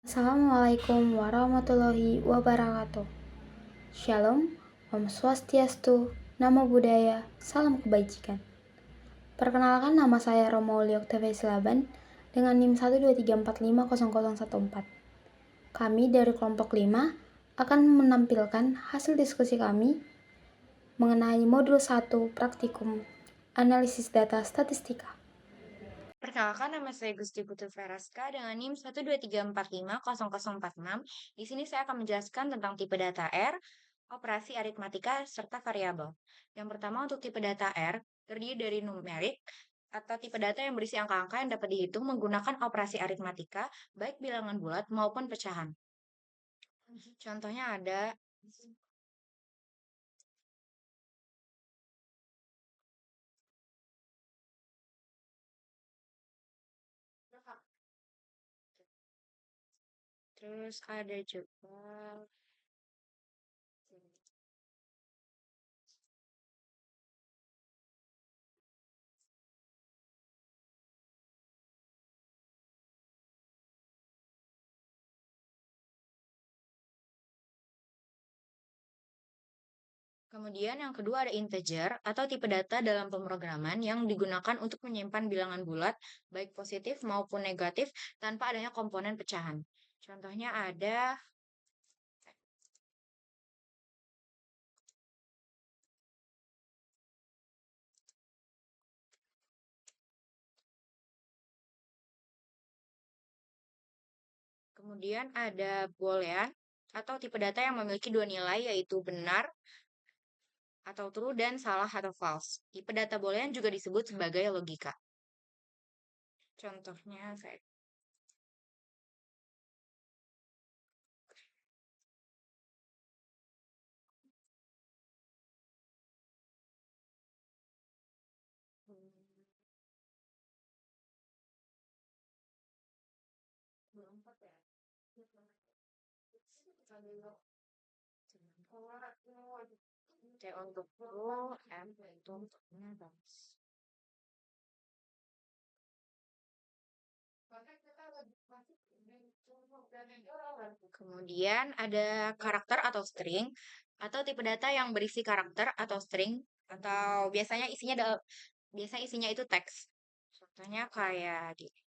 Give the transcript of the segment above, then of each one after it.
Assalamualaikum warahmatullahi wabarakatuh. Shalom, Om Swastiastu, Namo Buddhaya, Salam Kebajikan. Perkenalkan, nama saya Romauli Octavia Silaban dengan NIM 123450014. Kami dari kelompok 5 akan menampilkan hasil diskusi kami mengenai modul 1 praktikum analisis data statistika. Perkenalkan, nama saya Gusti Putri Veraska dengan NIM 123450046. Di sini saya akan menjelaskan tentang tipe data R, operasi aritmatika, serta variabel. Yang pertama, untuk tipe data R terdiri dari numerik atau tipe data yang berisi angka-angka yang dapat dihitung menggunakan operasi aritmatika, baik bilangan bulat maupun pecahan. Contohnya ada terus ada juga kemudian yang kedua ada integer atau tipe data dalam pemrograman yang digunakan untuk menyimpan bilangan bulat baik positif maupun negatif tanpa adanya komponen pecahan. Contohnya ada kemudian ada boolean atau tipe data yang memiliki dua nilai yaitu benar atau true dan salah atau false. Tipe data boolean juga disebut sebagai logika. Contohnya saya T untuk true, M untuk false. Kemudian ada karakter atau string atau tipe data yang berisi karakter atau string atau biasanya isinya itu teks. Contohnya kayak gini.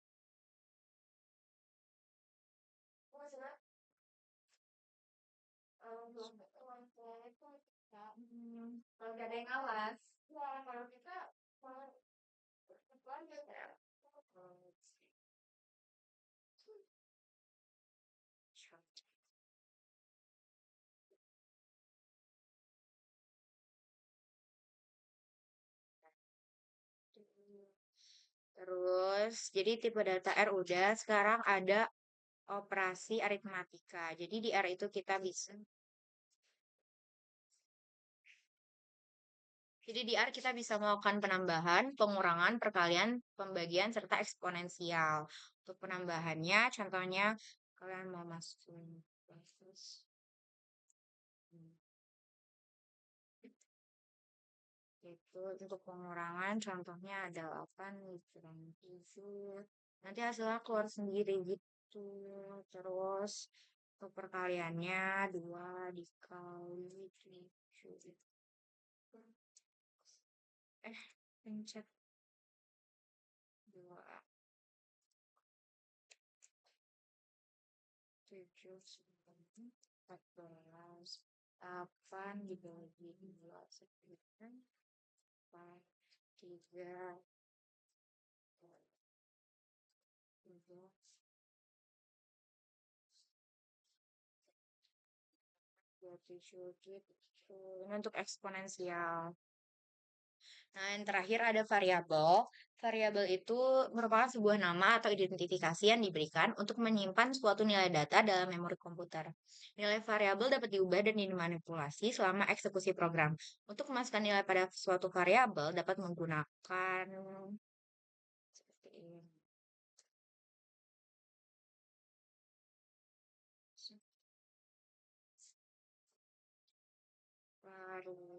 Kalau nggak ada yang awas. Kalau kita Terus, jadi tipe data R udah, sekarang ada operasi aritmatika. Jadi di R itu kita bisa Jadi di R kita bisa melakukan penambahan, pengurangan, perkalian, pembagian, serta eksponensial. Untuk penambahannya, contohnya kalian mau masukin basis. Itu untuk pengurangan, contohnya ada 8 dikurang 7. Nanti hasilnya keluar sendiri gitu. Terus untuk perkaliannya 2 dikali 7. Pencet 2 7 9 14 8 dibagi 2 9 4 3 3 27 gitu. Ini untuk eksponensial. Nah, yang terakhir ada variabel. Variabel itu merupakan sebuah nama atau identifikasi yang diberikan untuk menyimpan suatu nilai data dalam memori komputer. Nilai variabel dapat diubah dan dimanipulasi selama eksekusi program. Untuk memasukkan nilai pada suatu variabel dapat menggunakan seperti ini. Variabel.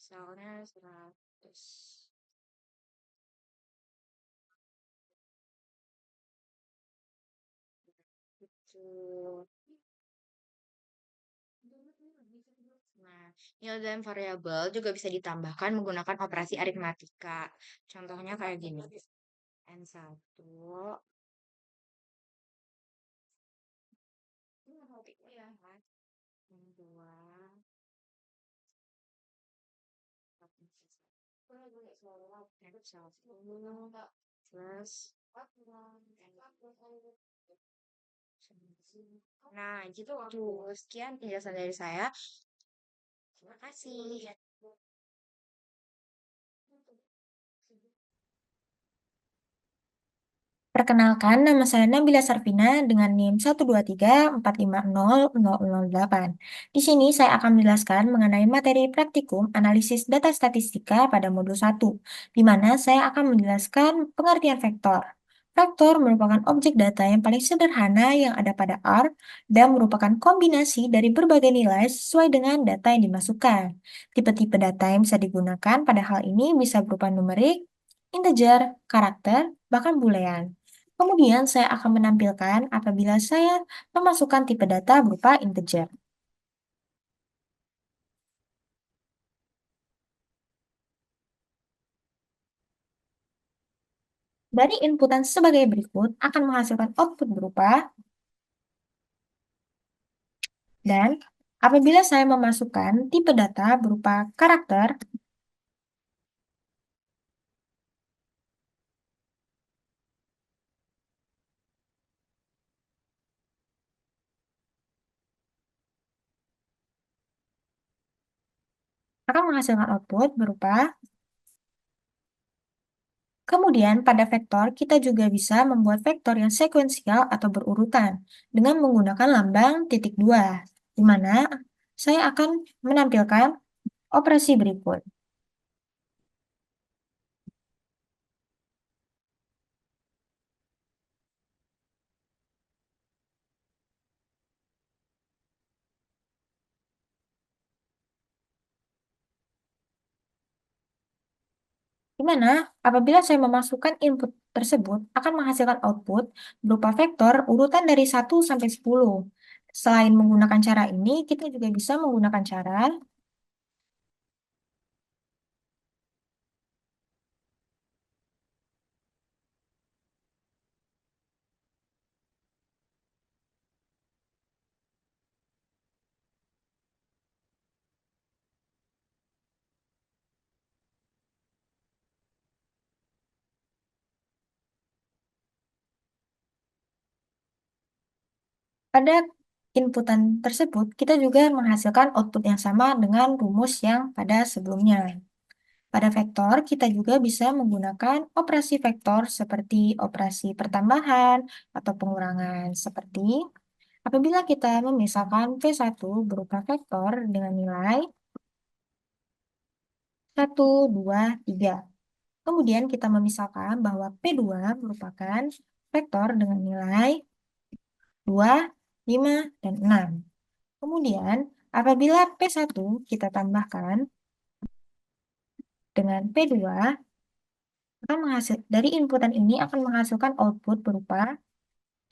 Misalnya 100. Nah, nilai dalam variabel juga bisa ditambahkan menggunakan operasi aritmatika. Contohnya kayak gini. N1. Ini matematiknya ya, kan? N2. Plus. Nah, gitu tuh. Sekian penjelasan dari saya. Terima kasih. Perkenalkan, nama saya Nabila Sarvina dengan NIM 123450008. Di sini saya akan menjelaskan mengenai materi praktikum analisis data statistika pada modul 1, di mana saya akan menjelaskan pengertian vektor. Vektor merupakan objek data yang paling sederhana yang ada pada R dan merupakan kombinasi dari berbagai nilai sesuai dengan data yang dimasukkan. Tipe-tipe data yang bisa digunakan pada hal ini bisa berupa numerik, integer, karakter, bahkan boolean. Kemudian saya akan menampilkan apabila saya memasukkan tipe data berupa integer. Dari inputan sebagai berikut akan menghasilkan output berupa dan apabila saya memasukkan tipe data berupa karakter, akan menghasilkan output berupa. Kemudian pada vektor kita juga bisa membuat vektor yang sekuensial atau berurutan dengan menggunakan lambang titik dua, di mana saya akan menampilkan operasi berikut. Di mana apabila saya memasukkan input tersebut akan menghasilkan output berupa vektor urutan dari 1 sampai 10. Selain menggunakan cara ini, kita juga bisa menggunakan cara pada inputan tersebut, kita juga menghasilkan output yang sama dengan rumus yang pada sebelumnya. Pada vektor, kita juga bisa menggunakan operasi vektor seperti operasi pertambahan atau pengurangan, seperti apabila kita memisahkan V1 berupa vektor dengan nilai 1, 2, 3. Kemudian kita memisahkan bahwa P2 merupakan vektor dengan nilai 2, 5, dan 6. Kemudian, apabila P1 kita tambahkan dengan P2, dari inputan ini akan menghasilkan output berupa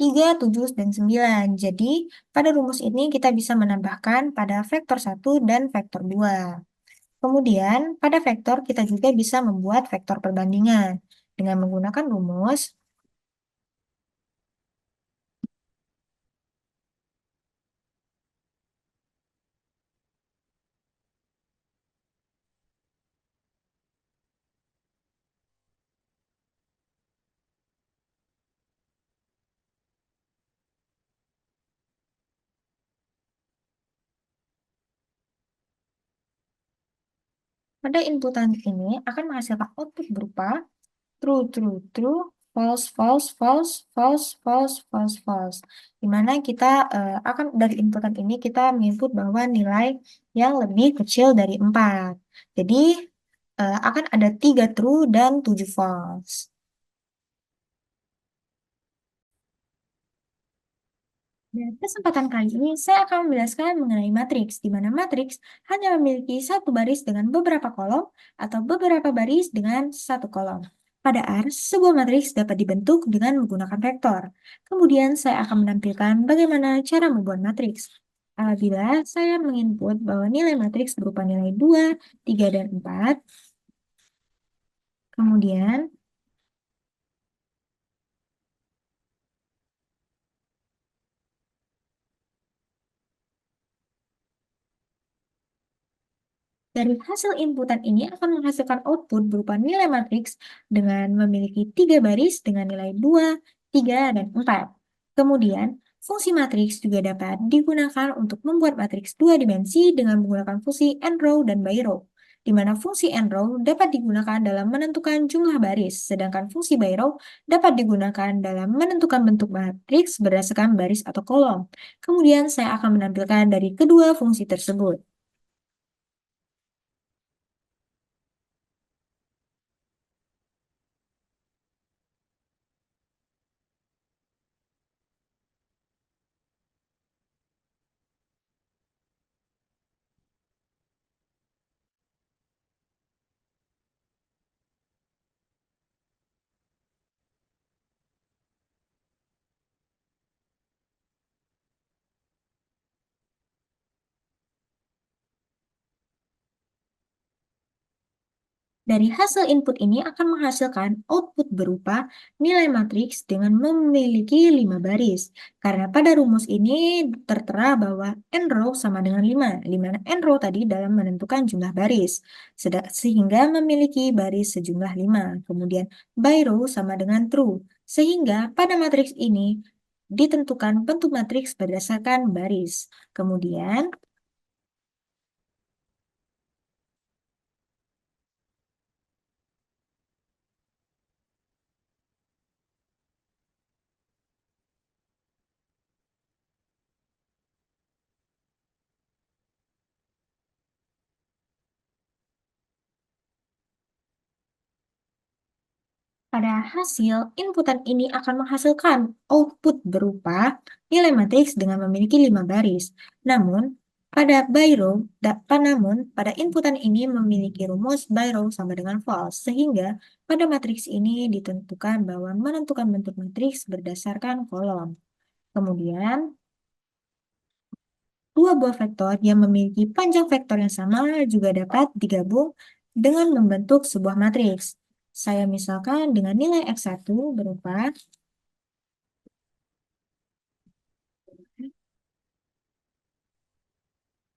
3, 7, dan 9. Jadi, pada rumus ini kita bisa menambahkan pada vektor 1 dan vektor 2. Kemudian, pada vektor kita juga bisa membuat vektor perbandingan dengan menggunakan rumus pada inputan ini akan menghasilkan output berupa true, true, true, false, false, false, false, false, false, false. Di mana kita akan dari inputan ini kita menginput bahwa nilai yang lebih kecil dari 4. Jadi akan ada 3 true dan 7 false. Pada kesempatan kali ini, saya akan menjelaskan mengenai matriks, di mana matriks hanya memiliki satu baris dengan beberapa kolom atau beberapa baris dengan satu kolom. Pada R, sebuah matriks dapat dibentuk dengan menggunakan vektor. Kemudian saya akan menampilkan bagaimana cara membuat matriks. Apabila saya menginput bahwa nilai matriks berupa nilai 2, 3, dan 4, kemudian dari hasil inputan ini akan menghasilkan output berupa nilai matriks dengan memiliki 3 baris dengan nilai 2, 3, dan 4. Kemudian, fungsi matriks juga dapat digunakan untuk membuat matriks 2 dimensi dengan menggunakan fungsi nrow dan byrow, di mana fungsi nrow dapat digunakan dalam menentukan jumlah baris, sedangkan fungsi byrow dapat digunakan dalam menentukan bentuk matriks berdasarkan baris atau kolom. Kemudian saya akan menampilkan dari kedua fungsi tersebut. Dari hasil input ini akan menghasilkan output berupa nilai matriks dengan memiliki 5 baris. Karena pada rumus ini tertera bahwa n-row sama dengan 5, di mana n-row tadi dalam menentukan jumlah baris, sehingga memiliki baris sejumlah 5. Kemudian by-row sama dengan true, sehingga pada matriks ini ditentukan bentuk matriks berdasarkan baris. Kemudian pada hasil, inputan ini akan menghasilkan output berupa nilai matriks dengan memiliki 5 baris. Pada inputan ini memiliki rumus by-row sama dengan false, sehingga pada matriks ini ditentukan bahwa menentukan bentuk matriks berdasarkan kolom. Kemudian, dua buah vektor yang memiliki panjang vektor yang sama juga dapat digabung dengan membentuk sebuah matriks. Saya misalkan dengan nilai X1 berupa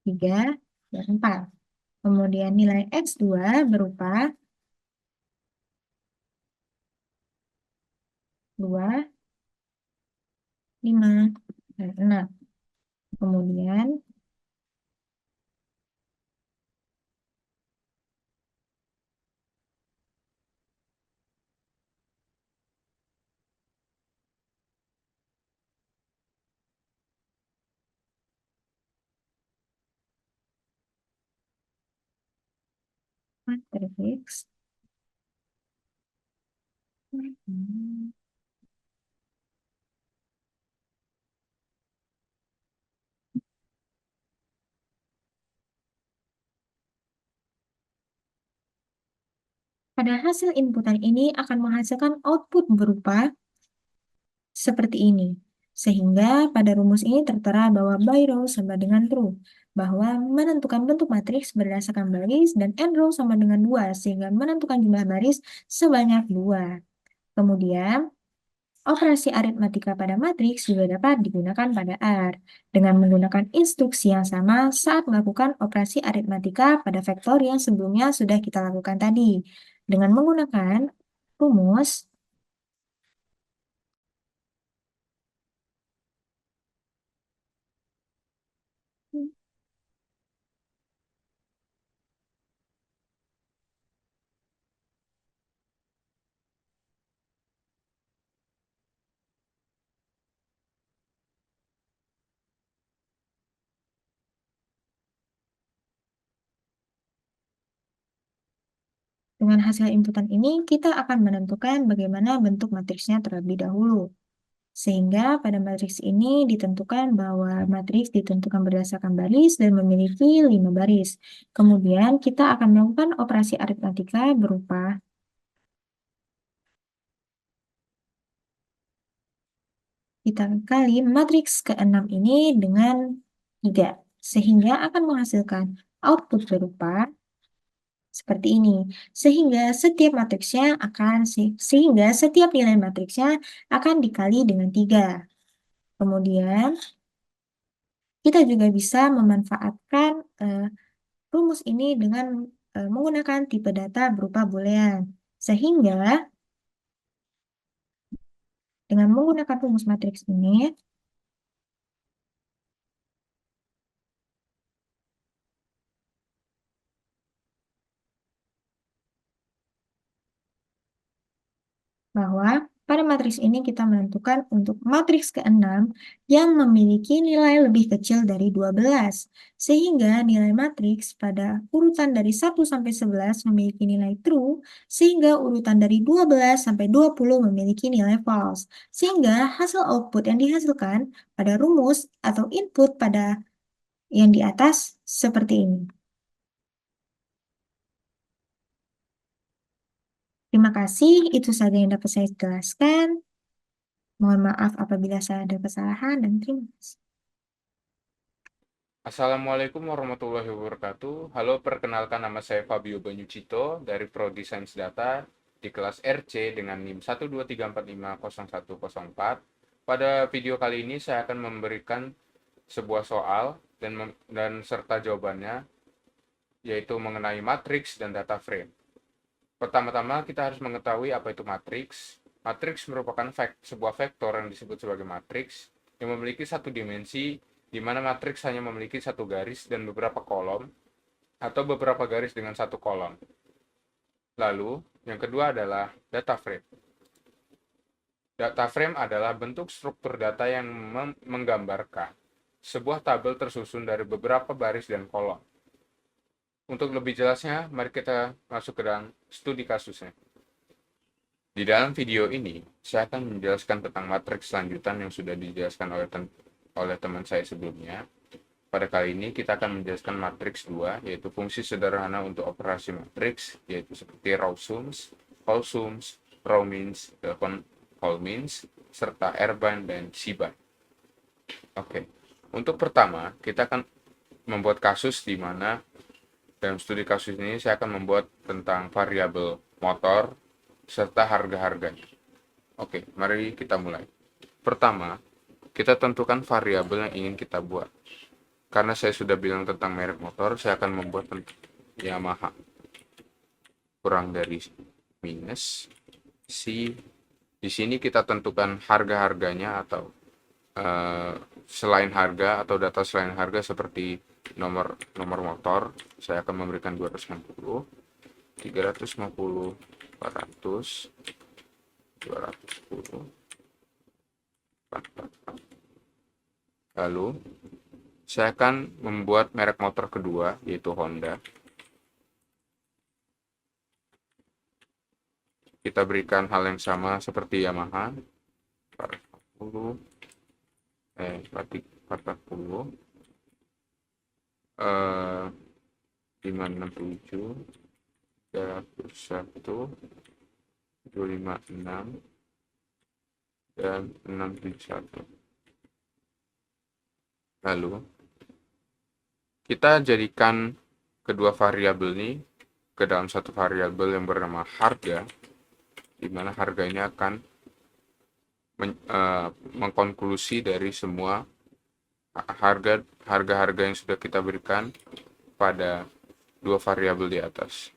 3, dan 4. Kemudian nilai X2 berupa 2, 5, dan 6. Kemudian matriks pada hasil inputan ini akan menghasilkan output berupa seperti ini. Sehingga pada rumus ini tertera bahwa by-row sama dengan true, bahwa menentukan bentuk matriks berdasarkan baris dan n-row sama dengan 2, sehingga menentukan jumlah baris sebanyak 2. Kemudian, operasi aritmatika pada matriks juga dapat digunakan pada R, dengan menggunakan instruksi yang sama saat melakukan operasi aritmatika pada vektor yang sebelumnya sudah kita lakukan tadi. Dengan menggunakan rumus dengan hasil inputan ini, kita akan menentukan bagaimana bentuk matriksnya terlebih dahulu. Sehingga pada matriks ini ditentukan bahwa matriks ditentukan berdasarkan baris dan memiliki 5 baris. Kemudian kita akan melakukan operasi aritmatika berupa Kita kali matriks ke-6 ini dengan 3, sehingga akan menghasilkan output berupa seperti ini. Sehingga setiap nilai matriksnya akan dikali dengan 3. Kemudian kita juga bisa memanfaatkan rumus ini dengan menggunakan tipe data berupa boolean. Sehingga dengan menggunakan rumus matriks ini, bahwa pada matriks ini kita menentukan untuk matriks ke-6 yang memiliki nilai lebih kecil dari 12. Sehingga nilai matriks pada urutan dari 1 sampai 11 memiliki nilai true, sehingga urutan dari 12 sampai 20 memiliki nilai false. Sehingga hasil output yang dihasilkan pada rumus atau input pada yang di atas seperti ini. Terima kasih, itu saja yang dapat saya jelaskan. Mohon maaf apabila saya ada kesalahan dan terima kasih. Assalamualaikum warahmatullahi wabarakatuh. Halo, perkenalkan nama saya Fabio Banyucito dari Prodi Sains Data di kelas RC dengan NIM 123450104. Pada video kali ini saya akan memberikan sebuah soal dan serta jawabannya, yaitu mengenai matriks dan data frame. Pertama-tama kita harus mengetahui apa itu matriks. Matriks merupakan sebuah vektor yang disebut sebagai matriks yang memiliki satu dimensi, di mana matriks hanya memiliki satu garis dan beberapa kolom, atau beberapa garis dengan satu kolom. Lalu, yang kedua adalah data frame. Data frame adalah bentuk struktur data yang menggambarkan sebuah tabel tersusun dari beberapa baris dan kolom. Untuk lebih jelasnya, mari kita masuk ke dalam studi kasusnya. Di dalam video ini, saya akan menjelaskan tentang matriks lanjutan yang sudah dijelaskan oleh teman saya sebelumnya. Pada kali ini kita akan menjelaskan matriks 2, yaitu fungsi sederhana untuk operasi matriks, yaitu seperti row sums, call sums, row means, call means, serta r-bind dan c-bind. Oke, untuk pertama kita akan membuat kasus di mana dalam studi kasus ini saya akan membuat tentang variabel motor serta harga-harganya. Oke, mari kita mulai. Pertama, kita tentukan variabel yang ingin kita buat. Karena saya sudah bilang tentang merek motor, saya akan membuat Yamaha. Kurang dari minus C. Di sini kita tentukan harga-harganya atau selain harga atau data selain harga seperti nomor motor. Saya akan memberikan 260, 350, 400, 210. Lalu saya akan membuat merek motor kedua, yaitu Honda. Kita berikan hal yang sama seperti Yamaha, 440, 567, 301, 256, dan 671. Lalu kita jadikan kedua variabel ini ke dalam satu variabel yang bernama harga, di mana harga ini akan mengkonklusi dari semua harga-harga yang sudah kita berikan pada dua variabel di atas.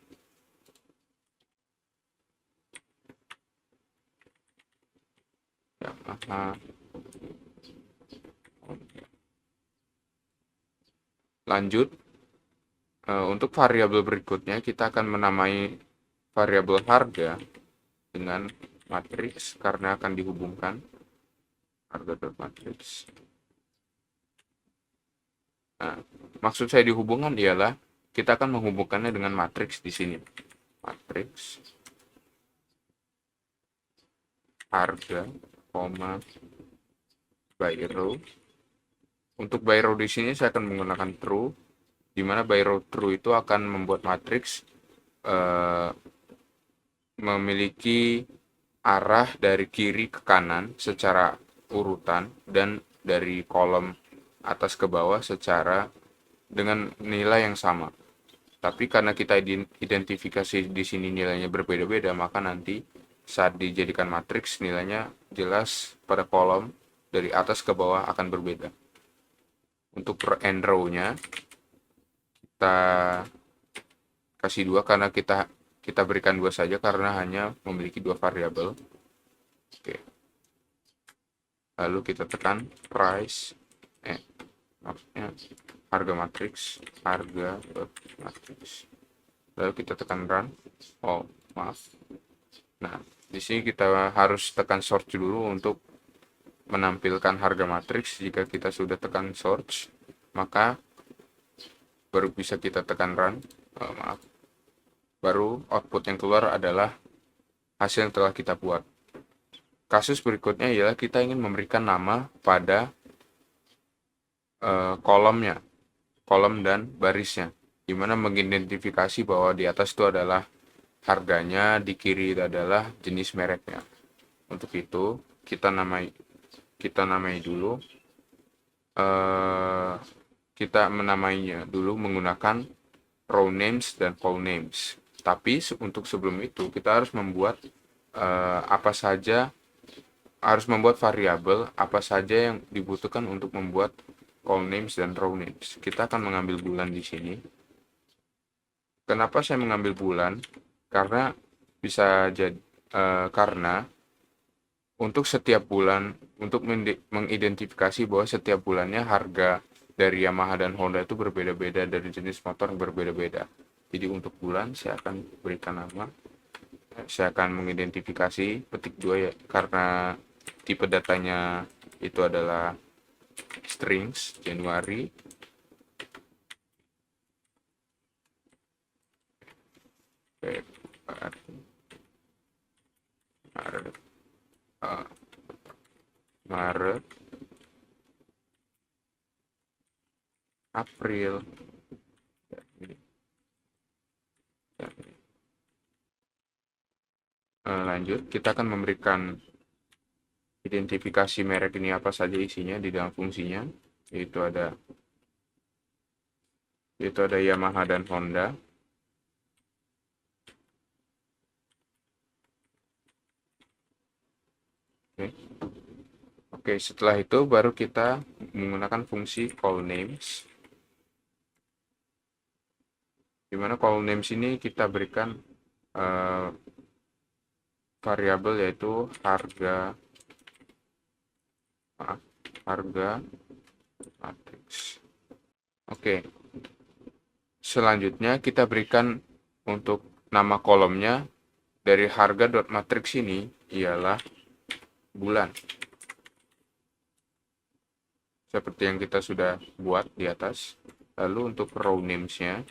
Lanjut, untuk variabel berikutnya kita akan menamai variabel harga dengan matriks karena akan dihubungkan harga.matriks. Nah, maksud saya dihubungkan ialah kita akan menghubungkannya dengan matriks di sini. Matriks harga, by row. Untuk by row di sini saya akan menggunakan true, di mana by row true itu akan membuat matriks memiliki arah dari kiri ke kanan secara urutan dan dari kolom atas ke bawah secara dengan nilai yang sama. Tapi karena kita identifikasi di sini nilainya berbeda-beda, maka nanti saat dijadikan matriks nilainya jelas pada kolom dari atas ke bawah akan berbeda. Untuk and row-nya kita kasih 2 karena kita berikan 2 saja karena hanya memiliki 2 variabel. Oke. Lalu kita tekan price maksudnya harga matriks, lalu kita tekan run. Oh, maaf. Nah, di sini kita harus tekan search dulu untuk menampilkan harga matriks. Jika kita sudah tekan search, maka baru bisa kita tekan run. Maaf. Baru output yang keluar adalah hasil yang telah kita buat. Kasus berikutnya ialah kita ingin memberikan nama pada kolomnya, kolom dan barisnya, dimana mengidentifikasi bahwa di atas itu adalah harganya, di kiri itu adalah jenis mereknya. Untuk itu kita namai dulu, kita menamainya dulu menggunakan row names dan column names. Tapi untuk sebelum itu kita harus membuat variabel apa saja yang dibutuhkan untuk membuat column names dan row names. Kita akan mengambil bulan di sini. Kenapa saya mengambil bulan? Karena karena untuk setiap bulan, untuk mengidentifikasi bahwa setiap bulannya harga dari Yamaha dan Honda itu berbeda-beda, dari jenis motor berbeda-beda. Jadi untuk bulan saya akan berikan nama. Saya akan mengidentifikasi petik 2 ya, karena tipe datanya itu adalah strings Januari. Maret, April, lanjut kita akan memberikan identifikasi merek ini apa saja isinya di dalam fungsinya, yaitu ada Yamaha dan Honda. Oke, setelah itu baru kita menggunakan fungsi call names, di mana call names ini kita berikan variabel yaitu harga matriks. Oke. Selanjutnya kita berikan untuk nama kolomnya dari harga.matrix ini ialah bulan. Seperti yang kita sudah buat di atas. Lalu untuk row names-nya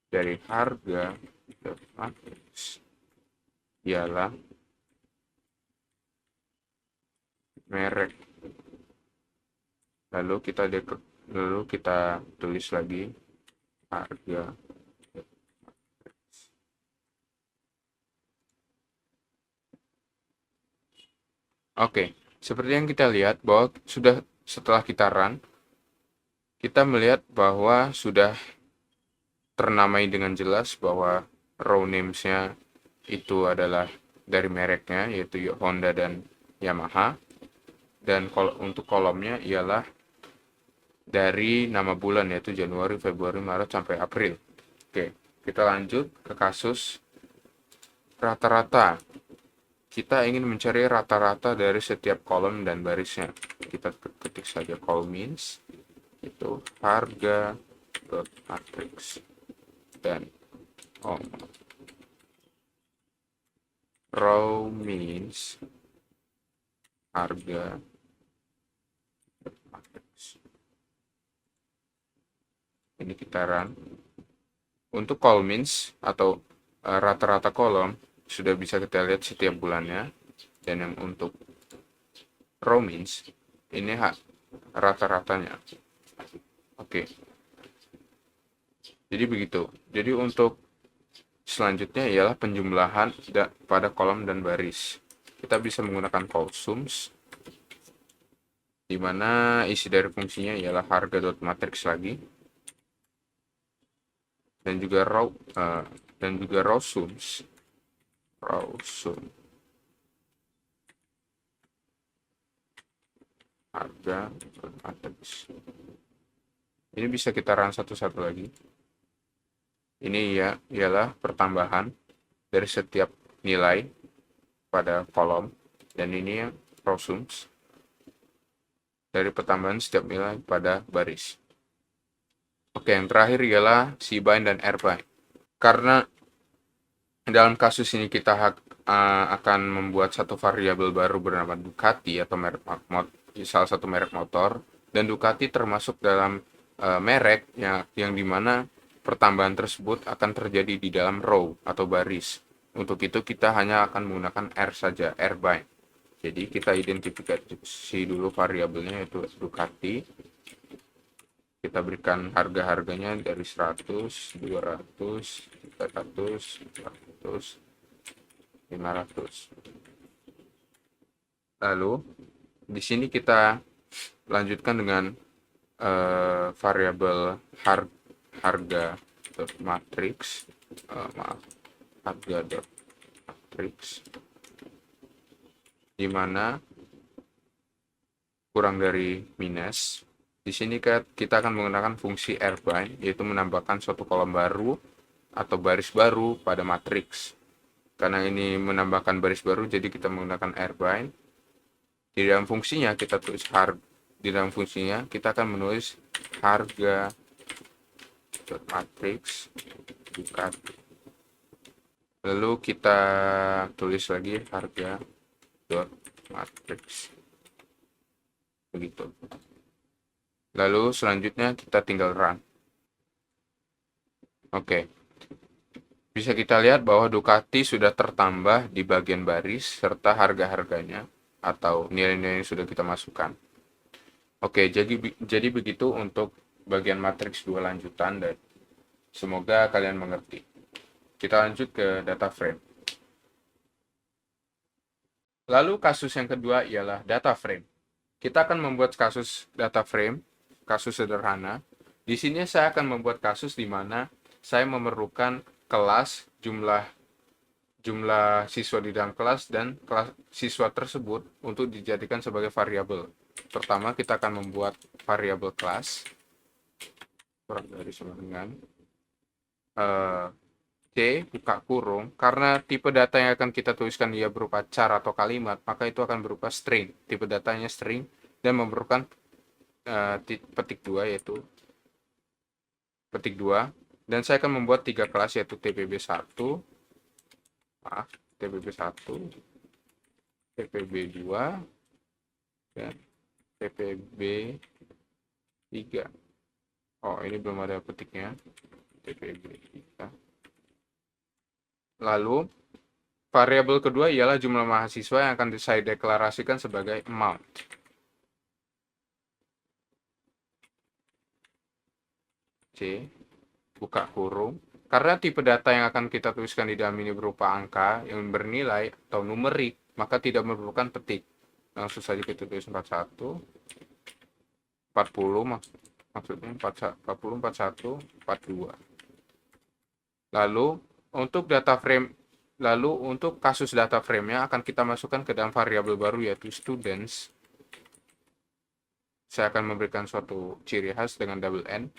dari harga.matrix ialah merek. Lalu kita tulis lagi harga. Oke, seperti yang kita lihat bahwa setelah kita run, kita melihat bahwa sudah ternamai dengan jelas bahwa row names-nya itu adalah dari mereknya, yaitu Honda dan Yamaha. Dan untuk kolomnya ialah dari nama bulan, yaitu Januari, Februari, Maret, sampai April. Oke, kita lanjut ke kasus rata-rata. Kita ingin mencari rata-rata dari setiap kolom dan barisnya. Kita ketik saja call means, itu harga.matrix dan row means harga matrix. Ini kita run. Untuk call means atau rata-rata kolom sudah bisa kita lihat setiap bulannya, dan yang untuk row means ini rata-ratanya. Oke. Jadi begitu. Jadi untuk selanjutnya ialah penjumlahan pada kolom dan baris. kita bisa menggunakan colsums, di mana isi dari fungsinya ialah harga.matrix lagi, dan juga rawsums harga matrix. Ini bisa kita run satu-satu lagi. Ini ialah pertambahan dari setiap nilai pada kolom, dan ini rawsums dari pertambahan setiap nilai pada baris. Oke, yang terakhir ialah cbind dan rbind. Karena dalam kasus ini kita akan membuat satu variabel baru bernama Ducati atau salah satu merek motor, dan Ducati termasuk dalam merek yang dimana pertambahan tersebut akan terjadi di dalam row atau baris. Untuk itu kita hanya akan menggunakan R saja, rbind. Jadi kita identifikasi dulu variabelnya yaitu Ducati. Kita berikan harga-harganya dari 100, 200, 300, 400, 500. Lalu di sini kita lanjutkan dengan variabel harga matrix, harga.matrix, di mana kurang dari minus. Di sini kita akan menggunakan fungsi rbind, yaitu menambahkan suatu kolom baru atau baris baru pada matriks. Karena ini menambahkan baris baru, jadi kita menggunakan rbind. Di dalam fungsinya kita tulis kita akan menulis harga matrix Ducati. Lalu kita tulis lagi harga matrix. Begitu. Lalu selanjutnya kita tinggal run. Oke. Bisa kita lihat bahwa Ducati sudah tertambah di bagian baris serta harga-harganya atau nilai-nilai yang sudah kita masukkan. Oke, jadi begitu untuk bagian matriks 2 lanjutan, dan semoga kalian mengerti. Kita lanjut ke data frame. Lalu kasus yang kedua ialah data frame. Kita akan membuat kasus data frame, kasus sederhana. Di sini saya akan membuat kasus di mana saya memerlukan kelas, jumlah siswa di dalam kelas, dan kelas siswa tersebut untuk dijadikan sebagai variabel. Pertama, kita akan membuat variabel kelas kurang dari sama dengan C buka kurung. Karena tipe data yang akan kita tuliskan ia berupa char atau kalimat, maka itu akan berupa string. Tipe datanya string dan memerlukan petik 2, yaitu petik 2. Dan saya akan membuat 3 kelas, yaitu tpb1, tpb2, dan tpb3. Oh, ini belum ada petiknya. tpb3. Lalu variabel kedua ialah jumlah mahasiswa yang akan saya deklarasikan sebagai amount. C buka kurung. Karena tipe data yang akan kita tuliskan di dalam ini berupa angka yang bernilai atau numerik, maka tidak memerlukan petik. Langsung saja kita tulis 41, 40, maksudnya 40, 41, 42. Lalu untuk kasus data frame-nya akan kita masukkan ke dalam variabel baru, yaitu students. Saya akan memberikan suatu ciri khas dengan double N.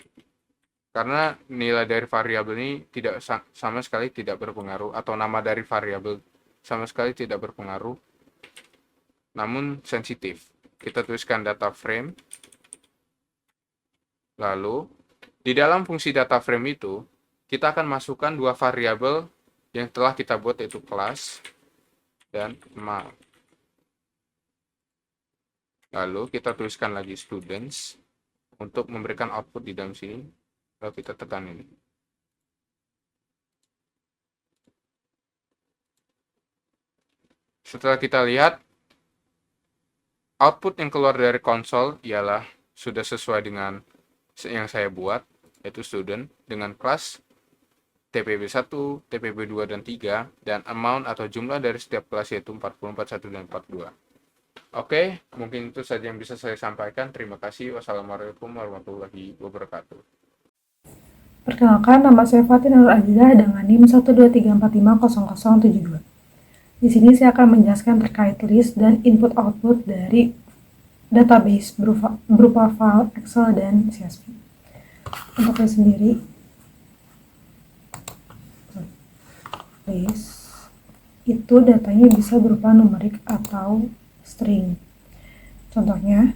Karena nilai dari variabel ini sama sekali tidak berpengaruh, atau nama dari variabel sama sekali tidak berpengaruh, namun sensitif. Kita tuliskan data frame. Lalu di dalam fungsi data frame itu kita akan masukkan 2 variabel yang telah kita buat, yaitu kelas dan amount. Lalu kita tuliskan lagi students untuk memberikan output di dalam sini. Lalu kita tekan ini. Setelah kita lihat, output yang keluar dari konsol ialah sudah sesuai dengan yang saya buat, yaitu student dengan kelas TPB 1, TPB 2 dan 3, dan amount atau jumlah dari setiap kelas yaitu 40, 41, dan 42. Oke, mungkin itu saja yang bisa saya sampaikan. Terima kasih. Wassalamualaikum warahmatullahi wabarakatuh. Perkenalkan, nama saya Fatin Nur Aziza dengan NIM 123450072. Di sini saya akan menjelaskan terkait list dan input-output dari database berupa file Excel dan CSV. Untuk list sendiri, list itu datanya bisa berupa numerik atau string. Contohnya,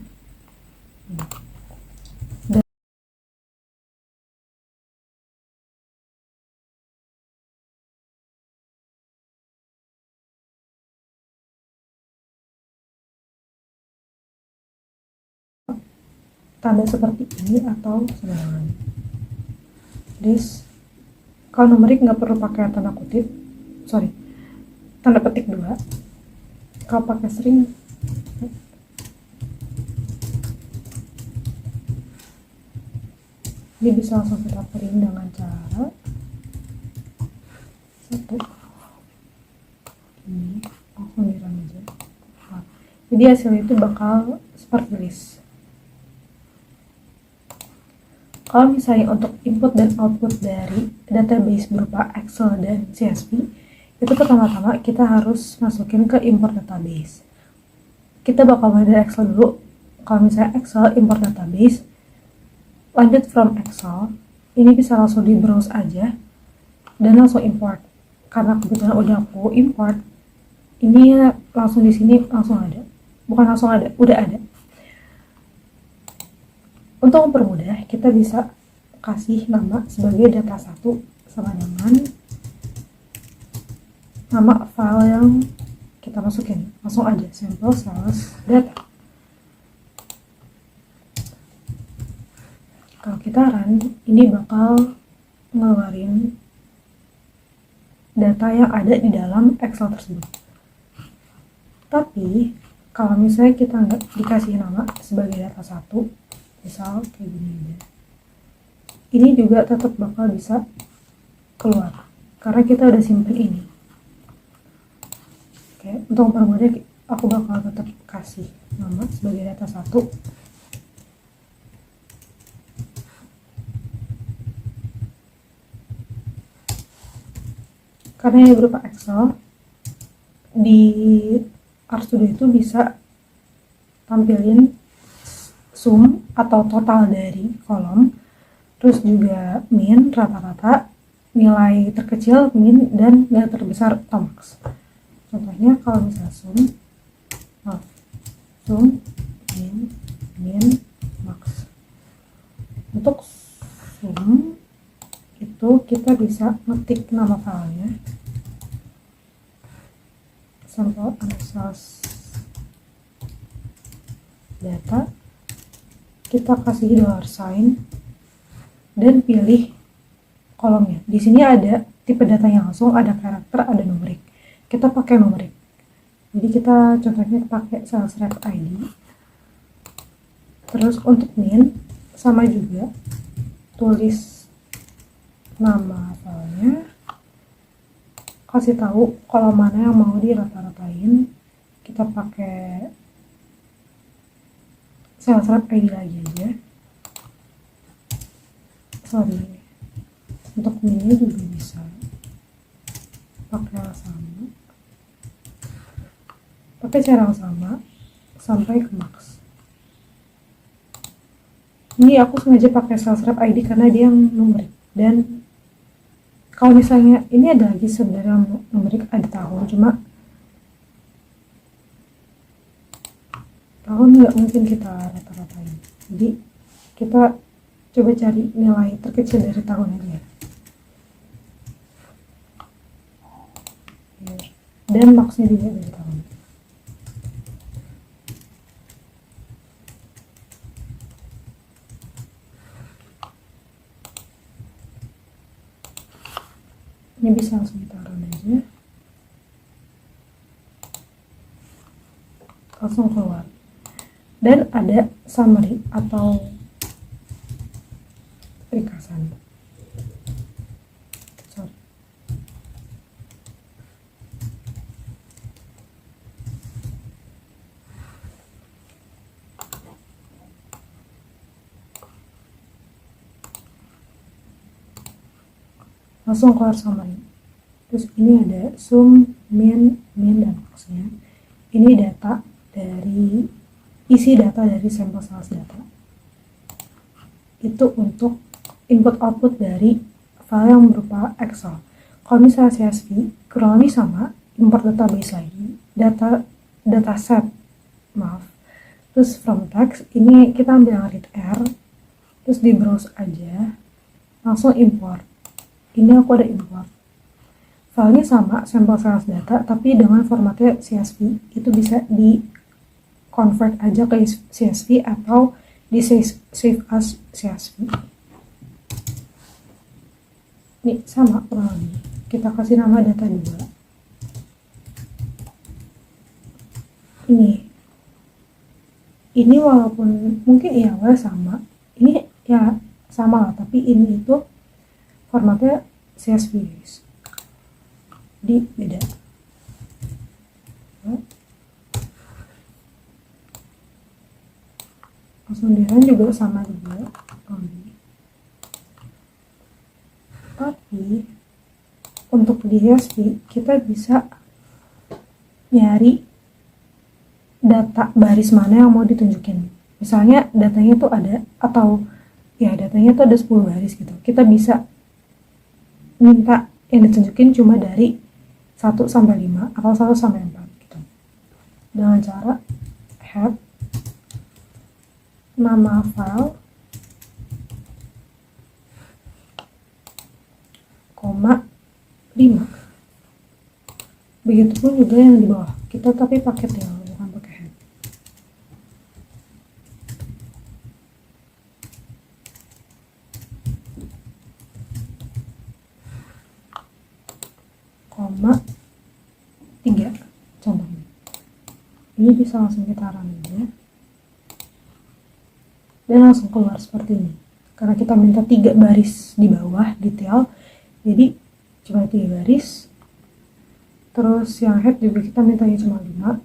tanda seperti ini atau sembarangan. List, kalau numerik nggak perlu pakai tanda petik 2. Kalau pakai string, ini bisa langsung kita print dengan cara satu ini langsung di run aja. Jadi hasilnya itu bakal seperti list. Kalau misalnya untuk input dan output dari database berupa Excel dan CSV, itu pertama-tama kita harus masukin ke import database. Kita bakal mulai dari Excel dulu. Kalau misalnya Excel import database, lanjut from Excel, ini bisa langsung di browse aja dan langsung import. Karena kebetulan udah aku import, ini langsung di sini langsung ada. Bukan langsung ada, udah ada. Untuk mempermudah, kita bisa kasih nama sebagai data 1 sama dengan nama file yang kita masukin. Langsung aja, sample sales data. Kalau kita run, ini bakal ngeluarin data yang ada di dalam Excel tersebut. Tapi, kalau misalnya kita nggak dikasih nama sebagai data 1, misal kayak gini aja, ini juga tetap bakal bisa keluar karena kita udah simpen ini. Oke, untuk mempermudah aku bakal tetap kasih nama sebagai data 1. Karena ini berupa Excel, di RStudio itu bisa tampilin sum atau total dari kolom, terus juga min, rata-rata, nilai terkecil, min, dan nilai terbesar atau max. Contohnya kalau misalnya sum, min, max. Untuk sum itu kita bisa ngetik nama filenya, sample analysis data, kita kasih $sign dan pilih kolomnya. Di sini ada tipe datanya langsung, ada karakter, ada numerik. Kita pakai numerik. Jadi kita contohnya pakai sales rep ID. Terus untuk min sama juga, tulis nama filenya, kasih tahu kolom mana yang mau dirata-ratain. Kita pakai sales rep ID lagi aja. Untuk minnya juga bisa pakai cara yang sama sampai ke max. Ini aku sengaja pakai sales rep ID karena dia yang numerik, dan kalau misalnya ini ada lagi sebenarnya numerik, ada tahun, cuma tahun nggak mungkin kita rata-ratain. Jadi kita coba cari nilai terkecil dari tahun aja. Dan maksnya juga dari tahun. Ini bisa langsung kita run aja. Langsung keluar. Dan ada summary atau ringkasan. langsung keluar summary. Terus ini ada sum, min, dan max-nya. Ini data dari isi data dari sampel sales data. Itu untuk input output dari file yang berupa Excel. Kalau misalnya CSV, kurang lebih sama, import database lagi, dataset, maaf. Terus from text, ini kita ambil yang read R, terus di browse aja, langsung import. Ini aku ada import. Filenya sama, sampel sales data, tapi dengan formatnya CSV. Itu bisa di convert aja ke CSV atau di save as CSV. Ini sama kurang lebih. Kita kasih nama data 2. Ini walaupun mungkin ya sama. Ini ya sama lah, tapi ini itu formatnya CSV guys. Di beda. Langsung di run juga sama juga. Tapi untuk di CSV kita bisa nyari data baris mana yang mau ditunjukin. Misalnya datanya tuh ada, atau ya datanya tuh ada 10 baris gitu. Kita bisa minta yang ditunjukin cuma dari 1 sampai 5 atau 1 sampai 4 gitu. Dengan cara head nama file, koma 5. Begitupun juga yang di bawah. Kita tapi pakai tail, bukan pakai head. Koma 3 contohnya. Ini bisa langsung kita run aja. Dan langsung keluar seperti ini. Karena kita minta 3 baris di bawah detail, jadi cuma 3 baris. Terus yang head juga kita mintanya cuma 5.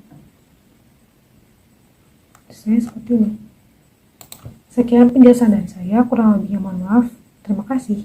Saya seperti ini. Sekian penjelasan dari saya, kurang lebihnya mohon maaf. Terima kasih.